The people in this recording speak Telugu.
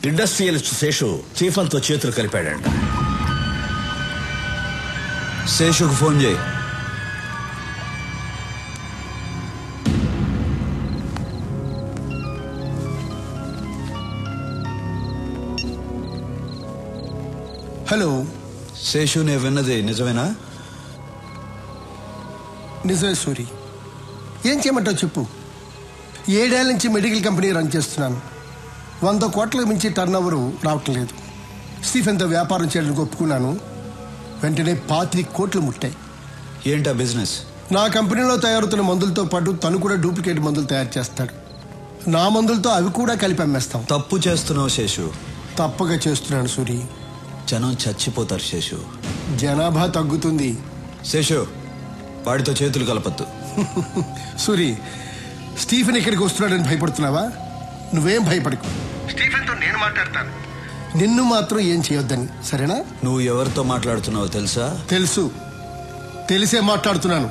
ఇండస్ట్రియలిస్ట్ శేషు చీఫన్తో చేతులు కలిపాడంట. శేషుకు ఫోన్ చేయి. హలో శేషు, నేను విన్నది నిజమేనా? నిజమే సూరి. ఏం చేయమంటావు చెప్పు. 7 ఏళ్ల నుంచి మెడికల్ కంపెనీ రన్ చేస్తున్నాను. 100 కోట్లకు మించి టర్న్ ఓవర్ రావటం లేదు. స్టీఫెన్తో వ్యాపారం చేయడానికి ఒప్పుకున్నాను. వెంటనే 25 కోట్లు ముట్టాయి. ఏంటా బిజినెస్? నా కంపెనీలో తయారవుతున్న మందులతో పాటు తను కూడా డూప్లికేట్ మందులు తయారు చేస్తాడు. నా మందులతో అవి కూడా కలిపి అమ్మేస్తాం. తప్పు చేస్తున్నావు శేషు. తప్పగా చేస్తున్నాను సూరి. జనం చచ్చిపోతారు శేషు. జనాభా తగ్గుతుంది. శేషు, వాడితో చేతులు కలపద్దు. సూరి, స్టీఫెన్ ఇక్కడికి వస్తున్నాడని భయపడుతున్నావా? నువ్వేం భయపడకు. స్టీఫెన్తో నేను మాట్లాడతాను. నిన్ను మాత్రం ఏం చేయొద్దని, సరేనా? నువ్వు ఎవరితో మాట్లాడుతున్నావో తెలుసా? తెలుసు. తెలిసే మాట్లాడుతున్నాను.